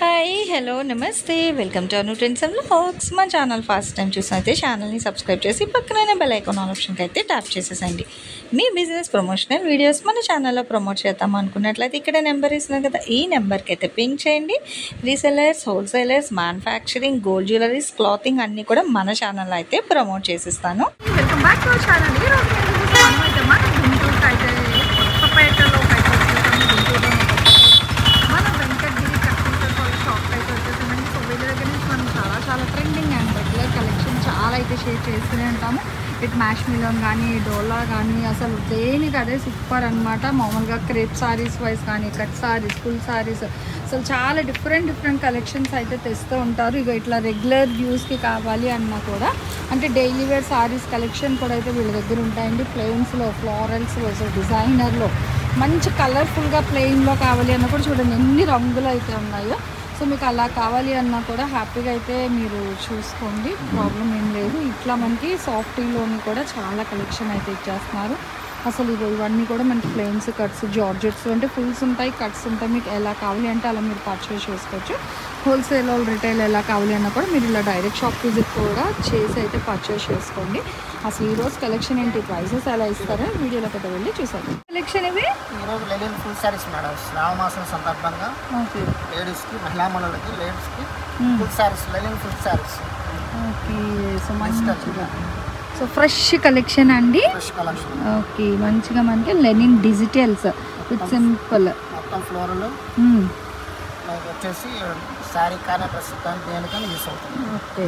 Hi hello నమస్తే welcome to Anu trends and vlogs. మా channel first time చూసినైతే ఛానల్ని subscribe చేసి పక్కనే బెల్ ఐకాన్ ఆప్షన్కి అయితే ట్యాప్ చేసేసండి. మీ బిజినెస్ ప్రమోషనల్ వీడియోస్ మన ఛానల్లో ప్రమోట్ చేద్దాం అనుకున్నట్లయితే ఇక్కడ నెంబర్ ఇస్తున్నాను కదా, ఈ నెంబర్కి అయితే పింక్ చేయండి. Resellers, wholesalers, manufacturing, gold jewelleries, clothing అన్నీ కూడా మన ఛానల్లో అయితే ప్రమోట్ చేసిస్తాను. Welcome back to our channel. ఈరోజు అయితే మన గుంటూరుకి అయితే కొత్తపేటలో మన వెంకటగిరి టెక్నికల్ షాప్ అయితే వచ్చేసిందండి. సో వీళ్ళ దగ్గర నుంచి మనం చాలా ట్రెండింగ్ అండ్ రెగ్యులర్ కలెక్షన్ చాలా అయితే షేర్ చేస్తూనే ఉంటాము. ఇటు మ్యాష్ మిలోన్ కానీ, డోలా కానీ, అసలు దేనికి అదే సూపర్ అనమాట. మామూలుగా క్రేప్ సారీస్ వైజ్ కానీ, కట్ సారీస్, ఫుల్ సారీస్, అసలు చాలా డిఫరెంట్ కలెక్షన్స్ అయితే తెస్తూ ఉంటారు. ఇక ఇట్లా రెగ్యులర్ యూస్కి కావాలి అన్నా కూడా, అంటే డైలీ వేర్ సారీస్ కలెక్షన్ కూడా అయితే వీళ్ళ దగ్గర ఉంటాయండి. ప్లెయిన్స్లో, ఫ్లోరల్స్లో, సో డిజైనర్లో, మంచి కలర్ఫుల్గా ప్లెయిన్లో కావాలి అన్నా కూడా చూడండి ఎన్ని రంగులు అయితే ఉన్నాయో. సో మీకు అలా కావాలి అన్నా కూడా హ్యాపీగా అయితే మీరు చూసుకోండి, ప్రాబ్లం ఏం లేదు. ఇట్లా మనకి సాఫ్టీలోని కూడా చాలా కలెక్షన్ అయితే ఇచ్చేస్తున్నారు. అసలు ఇవన్నీ కూడా మనకి ప్లెయిన్స్, కట్స్, జార్జెట్స్ అంటే ఫుల్స్ ఉంటాయి, కట్స్ ఉంటాయి. మీకు ఎలా కావాలి అంటే అలా మీరు పర్చేస్ చేసుకోవచ్చు. హోల్సేల్, రిటైల్ ఎలా కావాలి అన్నా కూడా మీరు ఇలా డైరెక్ట్ షాప్ విజిట్ కూడా చేసి అయితే పర్చేస్ చేసుకోండి. అసలు ఈరోజు కలెక్షన్ ఏంటి, ప్రైసెస్ ఎలా ఇస్తారో వీడియోలోకి అయితే వెళ్ళి చూసారు. కలెక్షన్ ఇవి ఈరోజు లెనిన్ ఫుల్ సారీస్ మేడం, శ్రావణ మాసం సందర్భంగా లేడీస్కి, మహిళా మనులకి, లేడీస్కి full saris, linen full saris. Okay, so మంచిగా, సో ఫ్రెష్ కలెక్షన్ అండి. ఓకే, మంచిగా మనకి లెనిన్ డిజిటల్స్ విత్ సింపుల్ మొత్తం ఫ్లోర్లు వచ్చేసి శారీ కానీ, డ్రెస్ కానీ, దేనికైనా యూస్ అవుతుంది. ఓకే,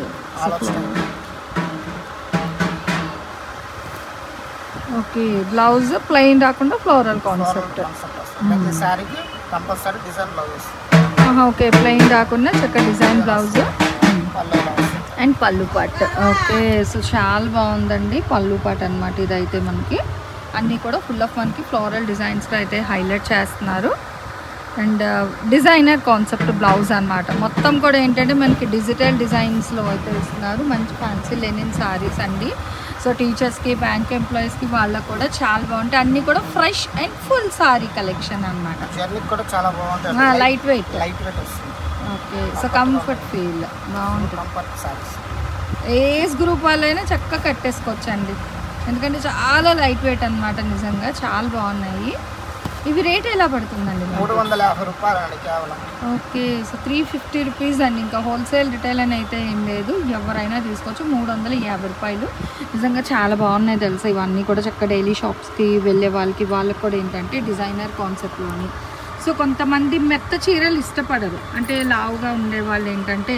ఓకే, బ్లౌజ్ ప్లెయిన్ రాకుండా ఫ్లోరల్ కాన్సెప్ట్. ప్రతి శారీకి compulsory design blouse. Okay, plain రాకుండా చక్కగా డిజైన్ బ్లౌజ్ అండ్ పళ్ళు పాట్. ఓకే, సో చాలా బాగుందండి పళ్ళు పాట్ అనమాట. ఇదైతే మనకి అన్నీ కూడా ఫుల్ ఆఫ్ మనకి ఫ్లోరల్ డిజైన్స్లో అయితే హైలైట్ చేస్తున్నారు. అండ్ డిజైనర్ కాన్సెప్ట్ బ్లౌజ్ అనమాట. మొత్తం కూడా ఏంటంటే మనకి డిజిటల్ డిజైన్స్లో అయితే ఇస్తున్నారు. మంచి ఫ్యాన్సీ లెనిన్ సారీస్ అండి. సో టీచర్స్కి, బ్యాంక్ ఎంప్లాయీస్కి వాళ్ళకు కూడా చాలా బాగుంటాయి. అన్నీ కూడా fresh and full sorry collection అనమాట. లైట్ వెయిట్ వస్తుంది. ఓకే, సో కంఫర్ట్ ఫీల్ బాగుంటుంది. ఏజ్ గ్రూప్ వాళ్ళైనా చక్కగా కట్టేసుకోవచ్చు అండి, ఎందుకంటే చాలా లైట్ వెయిట్ అనమాట. నిజంగా చాలా బాగున్నాయి. ఇవి రేట్ ఎలా పడుతుందండి? 350 రూపాయలు కేవలం. ఓకే, సో 350 రూపీస్ అండి. ఇంకా హోల్సేల్, రిటైల్ అని అయితే ఏం లేదు, ఎవరైనా తీసుకోవచ్చు. 350 రూపాయలు. నిజంగా చాలా బాగున్నాయి తెలుసా. ఇవన్నీ కూడా చక్కగా డైలీ షాప్స్కి వెళ్ళే వాళ్ళకి కూడా ఏంటంటే డిజైనర్ కాన్సెప్ట్లోని. సో కొంతమంది మెత్త చీరలు ఇష్టపడరు, అంటే లావుగా ఉండే వాళ్ళు ఏంటంటే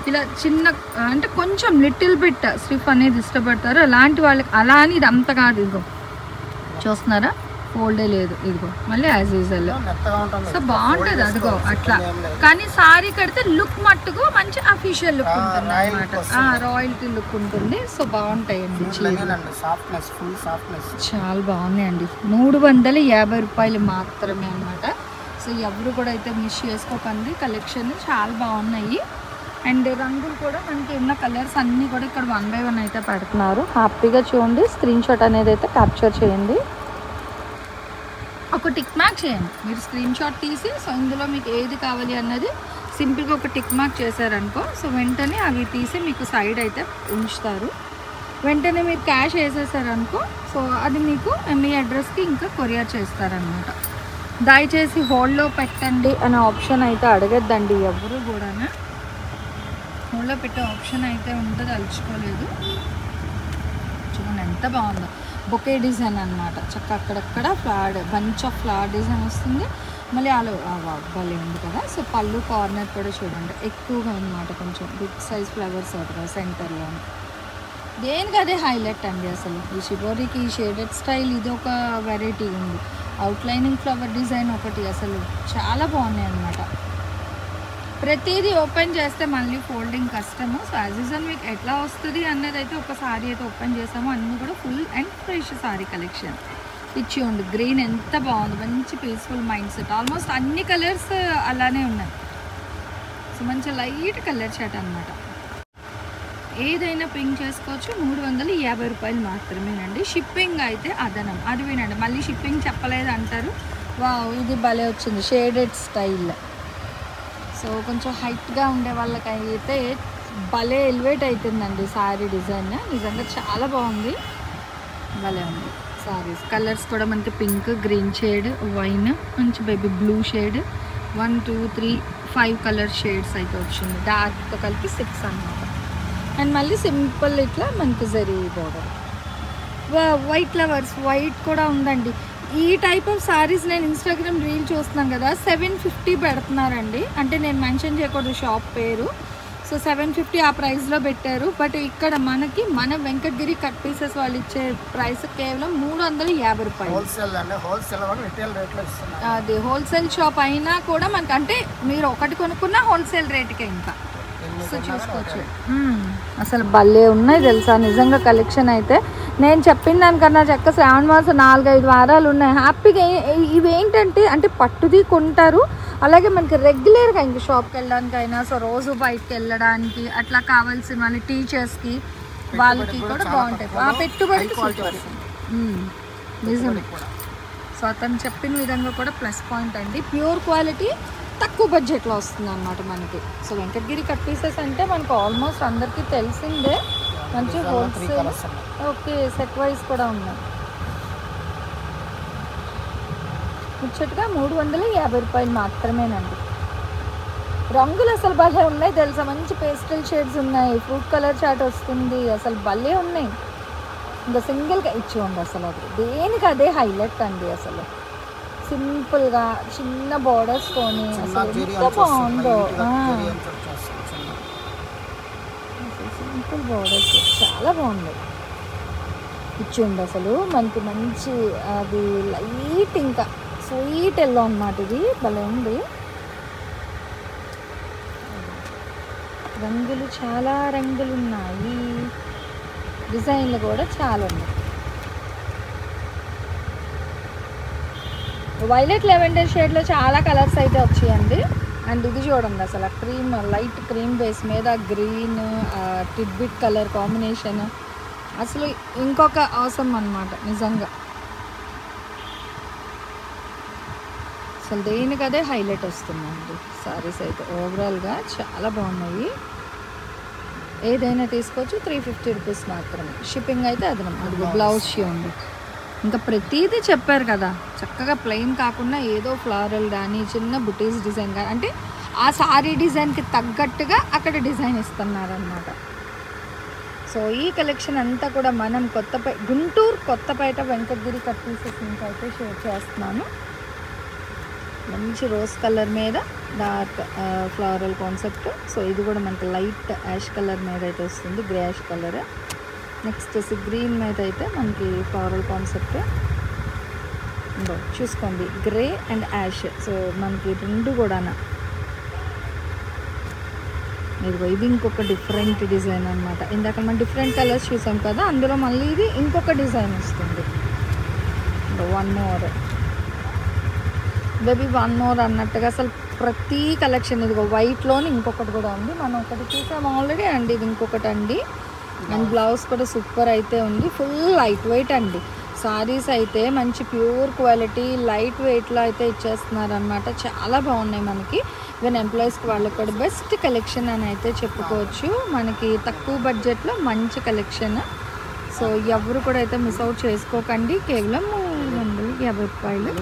ఇలా చిన్న, అంటే కొంచెం లిటిల్ బిట్ స్టిఫ్ అనేది ఇష్టపడతారు. అలాంటి వాళ్ళకి అలా అని ఇది అంత కాదు. ఇదిగో చూస్తున్నారా, ఫోల్డే లేదు, ఇదిగో మళ్ళీ యాజ్ యూజువల్. సో బాగుంటుంది అదిగో అట్లా. కానీ సారీ కడితే లుక్ మట్టుకు మంచి అఫీషియల్ లుక్ ఉంటుంది అనమాట, రాయల్టీ లుక్ ఉంటుంది. సో బాగుంటాయండి చీరలు, చాలా బాగున్నాయండి. 350 రూపాయలు మాత్రమే అనమాట. సో ఎవరు కూడా అయితే మిస్ చేసుకోకండి, కలెక్షన్ చాలా బాగున్నాయి. అండ్ రంగులు కూడా మనకి ఉన్న కలర్స్ అన్నీ కూడా ఇక్కడ 1 by 1 అయితే పెడుతున్నారు. హ్యాపీగా చూడండి, స్క్రీన్ షాట్ అనేది అయితే క్యాప్చర్ చేయండి, ఒక టిక్ మార్క్ చేయండి. మీరు స్క్రీన్ షాట్ తీసి, సో ఇందులో మీకు ఏది కావాలి అన్నది సింపుల్గా ఒక టిక్ మార్క్ చేశారనుకో, సో వెంటనే అవి తీసి మీకు సైడ్ అయితే ఉంచుతారు. వెంటనే మీరు క్యాష్ వేసేసారనుకో, సో అది మీకు మీ అడ్రస్కి ఇంకా కొరియర్ చేస్తారనమాట. దయచేసి హోల్డ్లో పెట్టండి అనే ఆప్షన్ అయితే అడగద్దండి ఎవరు కూడా. హోల్డ్లో పెట్టే ఆప్షన్ అయితే ఉంటుంది, అలుచుకోలేదు. చూడండి ఎంత బాగుందో, బొకే డిజైన్ అనమాట. చక్క అక్కడక్కడ flower, bunch of flower design వస్తుంది. మళ్ళీ అలా భలే ఉంది కదా. సో పళ్ళు కార్నర్ కూడా చూడండి ఎక్కువగా అనమాట, కొంచెం బిగ్ సైజ్ ఫ్లవర్స్ అవుతుంది సెంటర్లో. దేనికి అదే హైలైట్ అండి. అసలు ఈ షిబోరికి ఈ షేడెడ్ స్టైల్ ఇది ఒక వెరైటీ ఉంది. అవుట్లైనింగ్ ఫ్లవర్ డిజైన్ ఒకటి, అసలు చాలా బాగున్నాయి అన్నమాట. ప్రతిదీ ఓపెన్ చేస్తే మళ్ళీ ఫోల్డింగ్ కష్టము. సో యాజ్ యూజువల్ మీకు ఎట్లా వస్తుంది అన్నది అయితే ఒక సారీ అయితే ఓపెన్ చేసాము. అన్నీ కూడా full and fresh sorry collection ఇచ్చి ఉంది. గ్రీన్ ఎంత బాగుంది, మంచి పీస్ఫుల్ మైండ్ సెట్. ఆల్మోస్ట్ అన్ని కలర్స్ అలానే ఉన్నాయి. సో మంచి లైట్ కలర్ షర్ట్ అనమాట. ఏదైనా పింక్ చేసుకోవచ్చు. 350 రూపాయలు మాత్రమేనండి. షిప్పింగ్ అయితే అదనం, అది వినండి. మళ్ళీ షిప్పింగ్ చెప్పలేదు అంటారు. వావ్, ఇది భలే వచ్చింది, షేడెడ్ స్టైల్. సో కొంచెం హైట్గా ఉండే వాళ్ళకైతే భలే ఎలివేట్ అవుతుందండి శారీ డిజైన్. నిజంగా చాలా బాగుంది, భలే ఉంది శారీస్. కలర్స్ కూడా మనకి పింక్, గ్రీన్ షేడ్, వైన్, మంచి baby blue shade, 1 2 3 5 colour shades అయితే వచ్చింది. డార్క్తో కలిపి 6 అన్నమాట. అండ్ మళ్ళీ సింపుల్ ఇట్లా మనకి zari border. White flowers, white కూడా ఉందండి. ఈ టైప్ ఆఫ్ సారీస్ నేను ఇన్స్టాగ్రామ్ రీల్ చూస్తున్నాను కదా, 750 పెడుతున్నారండి. అంటే నేను మెన్షన్ చేయకూడదు షాప్ పేరు. సో 750 ఆ ప్రైస్లో పెట్టారు. బట్ ఇక్కడ మనకి మన వెంకటగిరి కట్ పీసెస్ వాళ్ళు ఇచ్చే ప్రైస్ కేవలం 350 రూపాయలు. అది హోల్సేల్ షాప్ అయినా కూడా మనకి, అంటే మీరు ఒకటి కొనుక్కున్న హోల్సేల్ రేట్కే ఇంకా. సో చూసుకోవచ్చు. అసలు భలే ఉన్నాయి తెలుసా నిజంగా కలెక్షన్ అయితే. నేను చెప్పిన దానికన్నా చక్క శ్రావణ మాసం 4-5 వారాలు ఉన్నాయి హ్యాపీగా. ఇవేంటంటే అంటే పట్టుది కొంటారు, అలాగే మనకి రెగ్యులర్గా ఇంక షాప్కి వెళ్ళడానికైనా, సో రోజు బయటకి వెళ్ళడానికి అట్లా కావాల్సిన వాళ్ళ టీచర్స్కి వాళ్ళకి కూడా బాగుంటాయి. ఆ పెట్టుబడికి నిజమే. సో అతను చెప్పిన విధంగా కూడా ప్లస్ పాయింట్ అండి. ప్యూర్ క్వాలిటీ, తక్కువ బడ్జెట్లో వస్తుంది అన్నమాట మనకి. సో వెంకటగిరి కట్ పీసెస్ అంటే మనకు ఆల్మోస్ట్ అందరికీ తెలిసిందే. మంచి హోల్సేల్. ఓకే, సెట్ వైజ్ కూడా ఉన్నాయి. ముచ్చటగా 350 రూపాయలు మాత్రమేనండి. రంగులు అసలు భలే ఉన్నాయి తెలుసా, మంచి పేస్టల్ షేడ్స్ ఉన్నాయి, ఫ్రూట్ కలర్ చాట్ వస్తుంది, అసలు భలే ఉన్నాయి. ఇంకా సింగిల్గా ఇచ్చేయండి అసలు, అది దేనికి అదే హైలైట్ అండి. అసలు సింపుల్గా చిన్న బోర్డర్స్తోని అసలు ఎంత బాగుందో. సింపుల్ బోర్డర్స్ చాలా బాగుంది. ఇచ్చిండి అసలు మనకి మంచి అది లైట్ ఇంకా స్వీట్ ఎల్లో అన్నమాట. ఇది భలే ఉంది. రంగులు చాలా రంగులు ఉన్నాయి, డిజైన్లు కూడా చాలా ఉన్నాయి. వైలెట్ లెవెండర్ షేడ్లో చాలా కలర్స్ అయితే వచ్చాయండి. అండ్ ఇది చూడండి అసలు క్రీమ్, లైట్ క్రీమ్ బేస్ మీద గ్రీన్ టిడ్బిట్ కలర్ కాంబినేషన్ అసలు ఇంకొక అవసరం అన్నమాట నిజంగా. అసలు దేనికి అదే హైలైట్ వస్తుందండి సారీస్ అయితే. ఓవరాల్గా చాలా బాగున్నాయి. ఏదైనా తీసుకోవచ్చు, 350 రూపీస్ మాత్రమే. షిప్పింగ్ అయితే అదనం. అది బ్లౌజ్ ఉంది. ఇంకా ప్రతిదీ చెప్పారు కదా, చక్కగా ప్లెయిన్ కాకుండా ఏదో ఫ్లారల్ కానీ చిన్న బుటీస్ డిజైన్ కానీ, అంటే ఆ సారీ డిజైన్కి తగ్గట్టుగా అక్కడ డిజైన్ ఇస్తున్నారనమాట. సో ఈ కలెక్షన్ అంతా కూడా మనం గుంటూరు కొత్తపేట వెంకటగిరి కట్ పీసెస్ నుంచి అయితే షేర్ చేస్తున్నాను. మంచి రోజ్ కలర్ మీద డార్క్ ఫ్లోరల్ కాన్సెప్ట్. సో ఇది కూడా మనకి లైట్ యాష్ కలర్ మీద అయితే వస్తుంది, గ్రే యాష్ కలర్. నెక్స్ట్ వచ్చి గ్రీన్ మీద అయితే మనకి ఫ్లోరల్ కాన్సెప్ట్ చూసుకోండి, గ్రే అండ్ యాష్. సో మనకి రెండు కూడా ఇది ఇంకొక డిఫరెంట్ డిజైన్ అనమాట. ఇందాక మనం డిఫరెంట్ కలర్స్ చూసాం కదా, అందులో మళ్ళీ ఇది ఇంకొక డిజైన్ వస్తుంది. 1 more బేబీ, 1 more అన్నట్టుగా అసలు ప్రతి కలెక్షన్. ఇదిగో వైట్లోని ఇంకొకటి కూడా ఉంది, మనం ఒకటి చూసాం ఆల్రెడీ అండి, ఇది ఇంకొకటి అండి. అండ్ బ్లౌజ్ కూడా సూపర్ అయితే ఉంది, ఫుల్ లైట్ వెయిట్ అండి. సారీస్ అయితే మంచి ప్యూర్ క్వాలిటీ లైట్ వెయిట్లో అయితే ఇచ్చేస్తున్నారు అనమాట. చాలా బాగున్నాయి మనకి. ఈవెన్ ఎంప్లాయీస్కి వాళ్ళకి కూడా బెస్ట్ కలెక్షన్ అని అయితే చెప్పుకోవచ్చు. మనకి తక్కువ బడ్జెట్లో మంచి కలెక్షన్. సో ఎవరు కూడా అయితే మిస్ అవుట్ చేసుకోకండి. కేవలం 250 రూపాయలు.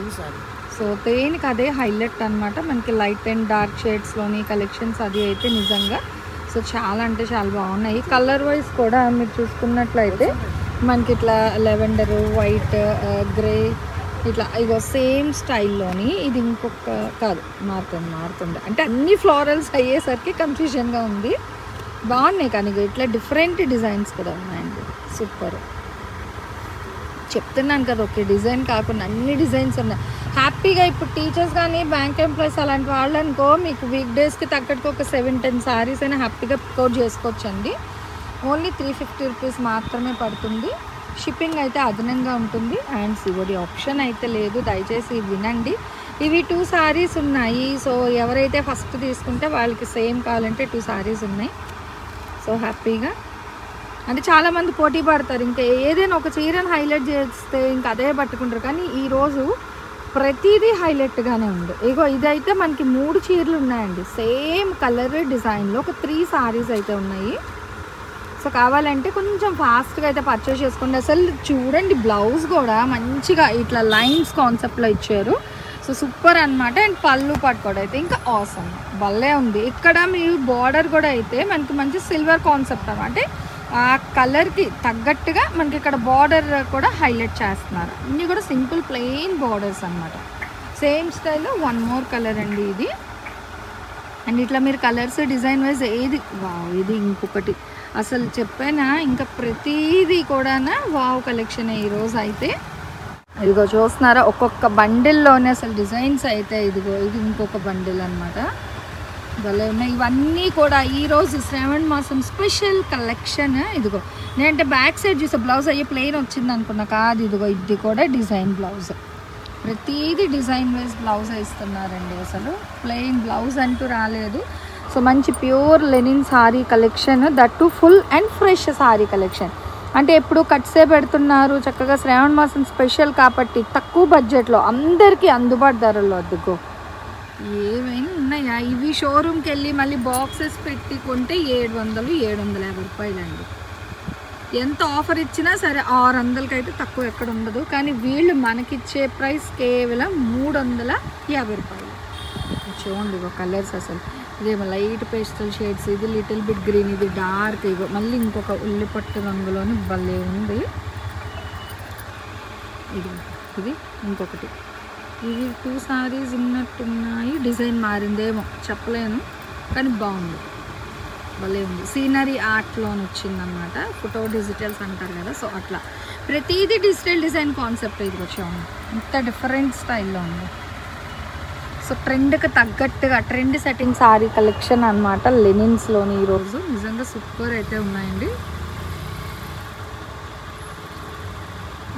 సో దేనికి అదే హైలైట్ అనమాట. మనకి లైట్ అండ్ డార్క్ షేడ్స్లోని కలెక్షన్స్ అది అయితే నిజంగా సో చాలా అంటే చాలా బాగున్నాయి. కలర్ వైజ్ కూడా మీరు చూసుకున్నట్లయితే మనకి ఇట్లా లెవెండర్, వైట్, గ్రే ఇట్లా ఇగో సేమ్ స్టైల్లోని. ఇది ఇంకొక కాదు, మారుతుంది అంటే అన్ని ఫ్లోరల్స్ అయ్యేసరికి కన్ఫ్యూజన్గా ఉంది. బాగున్నాయి కానీ ఇట్లా డిఫరెంట్ డిజైన్స్ కూడా ఉన్నాయండి. సూపర్. చెప్తున్నాను కదా, ఒకే డిజైన్ కాకుండా అన్ని డిజైన్స్ ఉన్నాయి. హ్యాపీగా ఇప్పుడు టీచర్స్ కానీ బ్యాంక్ ఎంప్లాయీస్ అలాంటి వాళ్ళు అనుకో, మీకు వీక్ డేస్కి తగ్గట్టుగా ఒక 7-10 సారీస్ అయినా హ్యాపీగా పికౌట్ చేసుకోవచ్చండి. ఓన్లీ 350 రూపీస్ మాత్రమే పడుతుంది. షిప్పింగ్ అయితే అదనంగా ఉంటుంది. అండ్ సివడి ఆప్షన్ అయితే లేదు, దయచేసి వినండి. ఇవి 2 సారీస్ ఉన్నాయి. సో ఎవరైతే ఫస్ట్ తీసుకుంటే వాళ్ళకి సేమ్ కావాలంటే 2 సారీస్ ఉన్నాయి. సో హ్యాపీగా అంటే చాలామంది పోటీ పడతారు, ఇంకా ఏదైనా ఒక చీరను హైలైట్ చేస్తే ఇంకా అదే పట్టుకుంటారు. కానీ ఈరోజు ప్రతిదీ హైలైట్గానే ఉంది. ఇగో ఇదైతే మనకి 3 చీరలు ఉన్నాయండి, సేమ్ కలర్ డిజైన్లో ఒక 3 సారీస్ అయితే ఉన్నాయి. సో కావాలంటే కొంచెం ఫాస్ట్గా అయితే పర్చేస్ చేసుకోండి. అసలు చూడండి బ్లౌజ్ కూడా మంచిగా ఇట్లా లైన్స్ కాన్సెప్ట్లో ఇచ్చారు. సో సూపర్ అనమాట. అండ్ పళ్ళు పట్టుకోవడం అయితే ఇంకా ఆసమ్ భలే ఉంది. ఇక్కడ మీరు బార్డర్ కూడా అయితే మనకి మంచి సిల్వర్ కాన్సెప్ట్ అనమాట, అంటే ఆ కలర్కి తగ్గట్టుగా మనకి ఇక్కడ బార్డర్ కూడా హైలైట్ చేస్తున్నారు. అన్నీ కూడా సింపుల్ ప్లెయిన్ బార్డర్స్ అనమాట. సేమ్ స్టైల్లో 1 మోర్ కలర్ అండి ఇది. అండ్ ఇట్లా మీరు కలర్స్ డిజైన్ వైజ్ ఏది వావ్, ఇది ఇంకొకటి అసలు చెప్పానా, ఇంకా ప్రతిదీ కూడా వావ్ కలెక్షన్ ఈరోజు అయితే. ఇదిగో చూస్తున్నారా ఒక్కొక్క బండిల్లోనే అసలు డిజైన్స్ అయితే, ఇదిగో ఇది ఇంకొక బండిల్ అనమాట, భలే ఉన్నాయి. ఇవన్నీ కూడా ఈరోజు శ్రావణ మాసం స్పెషల్ కలెక్షన్. ఇదిగో నేనంటే బ్యాక్ సైడ్ చూసే బ్లౌజ్ అయ్యే ప్లెయిన్ వచ్చింది అనుకున్నా, కాదు ఇదిగో ఇది కూడా డిజైన్ బ్లౌజ్. ప్రతిదీ డిజైన్ వైజ్ బ్లౌజ్ ఇస్తున్నారండి, అసలు ప్లెయిన్ బ్లౌజ్ అంటూ రాలేదు. సో మంచి pure linen sorry collection, that full and fresh sorry collection. అంటే ఎప్పుడు కట్సే పెడుతున్నారు, చక్కగా శ్రావణ మాసం స్పెషల్ కాబట్టి తక్కువ బడ్జెట్లో అందరికీ అందుబాటు ధరల్లో. అద్దుకో ఏమైనా ఉన్నాయా ఇవి, షోరూమ్కి వెళ్ళి మళ్ళీ బాక్సెస్ పెట్టి కొంటే 700-750 రూపాయలు అండి. ఎంత ఆఫర్ ఇచ్చినా సరే 600కి అయితే తక్కువ ఎక్కడ ఉండదు. కానీ వీళ్ళు మనకిచ్చే ప్రైస్ కేవలం 350 రూపాయలు. చూడండి ఇగో కలర్స్, అసలు ఇదేమో లైట్ పేస్టల్ షేడ్స్, ఇది లిటిల్ బిట్ గ్రీన్, ఇది డార్క్, ఇగో మళ్ళీ ఇంకొక ఉల్లిపట్టు రంగులోని భలే ఉంది. ఇది ఇంకొకటి, ఇవి 2 సారీస్ ఉన్నట్టున్నాయి, డిజైన్ మారిందేమో చెప్పలేను, కానీ బాగుంది, భలే ఉంది. సీనరీ ఆర్ట్లోని వచ్చిందనమాట, ఫోటో డిజిటల్స్ అంటారు కదా, సో అట్లా ప్రతిదీ డిజిటల్ డిజైన్ కాన్సెప్ట్ ఇది వచ్చాము, ఇంత డిఫరెంట్ స్టైల్లో ఉంది. సో ట్రెండ్కి తగ్గట్టుగా ట్రెండ్ సెట్టింగ్ సారీ కలెక్షన్ అనమాట లెనిన్స్లోని ఈరోజు. నిజంగా సూపర్ అయితే ఉన్నాయండి.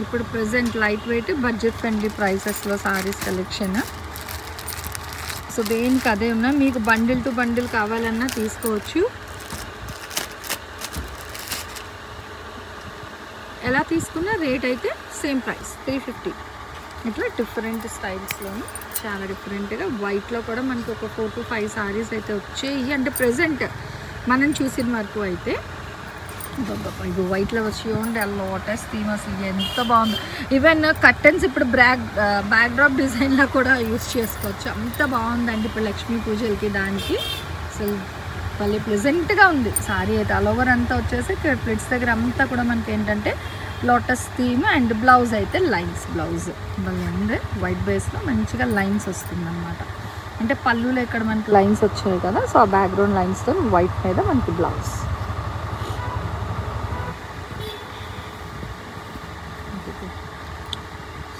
ఇప్పుడు present light weight budget friendly ప్రైసెస్లో సారీస్ కలెక్షన్. సో దేనికి అదే ఉన్నా, మీకు బండిల్ టు బండిల్ కావాలన్నా తీసుకోవచ్చు. ఎలా తీసుకున్నా రేట్ అయితే సేమ్ ప్రైస్ 350. ఇట్లా డిఫరెంట్ స్టైల్స్లోని చాలా డిఫరెంట్గా వైట్లో కూడా మనకి ఒక 4 to 5 సారీస్ అయితే వచ్చాయి. అంటే ప్రజెంట్ మనం చూసిన వరకు అయితే ఇది వైట్లో వచ్చి చూడండి, ఆ లోటస్ థీమ్ అసలు ఎంత బాగుంది. ఈవెన్ కర్టన్స్ ఇప్పుడు బ్యాక్డ్రాప్ డిజైన్లో కూడా యూస్ చేసుకోవచ్చు, అంత బాగుందండి. ఇప్పుడు లక్ష్మీ పూజలకి దానికి అసలు భలే ప్లెజెంట్గా ఉంది సారీ అయితే. ఆల్ ఓవర్ అంతా వచ్చేసి ప్లిట్స్ దగ్గర అంతా కూడా మనకి ఏంటంటే లోటస్ థీమ్ అండ్ బ్లౌజ్ అయితే లైన్స్ బ్లౌజ్ భలే ఉంది. వైట్ బేస్లో మంచిగా లైన్స్ వస్తుందన్నమాట, అంటే పళ్ళులో ఇక్కడ మనకి లైన్స్ వచ్చాయి కదా, సో ఆ బ్యాక్గ్రౌండ్ లైన్స్తో వైట్ మీద మనకి బ్లౌజ్.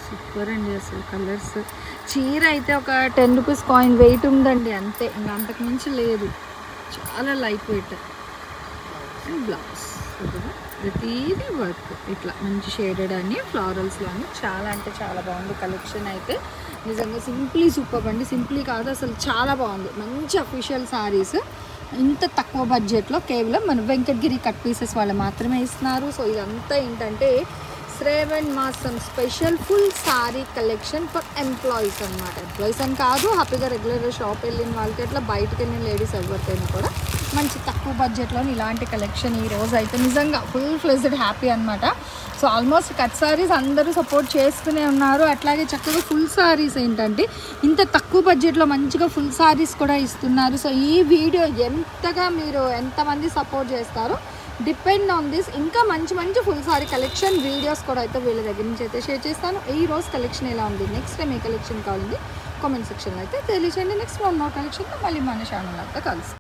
సూపర్ అండి అసలు కలర్స్. చీర అయితే ఒక 10 రూపీస్ కాయిన్ వెయిట్ ఉందండి అంతే, ఇంకా అంతకు మించి లేదు, చాలా లైట్ వెయిట్. అండ్ బ్లౌజ్ ప్రతిదీ వర్క్ ఇట్లా మంచి షేడెడ్ అని ఫ్లారల్స్లో అని చాలా అంటే చాలా బాగుంది కలెక్షన్ అయితే. నిజంగా సింప్లీ సూపర్ అండి, సింప్లీ కాదు అసలు చాలా బాగుంది. మంచి అఫీషియల్ సారీస్ ఇంత తక్కువ బడ్జెట్లో కేవలం మన వెంకటగిరి కట్ పీసెస్ వాళ్ళు మాత్రమే ఇస్తున్నారు. సో ఇదంతా ఏంటంటే శ్రావణ మాసం special full sorry collection for employees అనమాట. ఎంప్లాయీస్ అని కాదు, హ్యాపీగా రెగ్యులర్గా షాప్ వెళ్ళిన వాళ్ళకి అట్లా బయటకు వెళ్ళిన లేడీస్ ఎవరికైనా కూడా మంచి తక్కువ బడ్జెట్లో ఇలాంటి కలెక్షన్ ఈరోజు అయితే నిజంగా ఫుల్ ఫ్లెజ్డ్ హ్యాపీ అనమాట. సో ఆల్మోస్ట్ కట్ సారీస్ అందరూ సపోర్ట్ చేస్తూనే ఉన్నారు, అట్లాగే చక్కగా ఫుల్ సారీస్ ఏంటంటే ఇంత తక్కువ బడ్జెట్లో మంచిగా ఫుల్ సారీస్ కూడా ఇస్తున్నారు. సో ఈ వీడియో ఎంతగా మీరు ఎంతమంది సపోర్ట్ చేస్తారో డిపెండ్ ఆన్ దిస్. ఇంకా మంచి మంచి ఫుల్ సారీ కలెక్షన్ వీడియోస్ కూడా అయితే వీళ్ళ దగ్గర నుంచి అయితే షేర్ చేస్తాను. ఈ రోజు కలెక్షన్ ఎలా ఉంది, నెక్స్ట్ టైం ఏ కలెక్షన్ కావాలండి కామెంట్ సెక్షన్లో అయితే తెలియచేయండి. నెక్స్ట్ వన్ మోర్ కలెక్షన్తో మళ్ళీ మన ఛానల్ అయితే కలుస్తాం.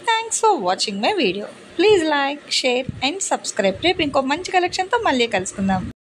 Thanks for watching my video. Please like, share and subscribe. రేపు ఇంకో మంచి కలెక్షన్తో మళ్ళీ కలుసుకుందాం.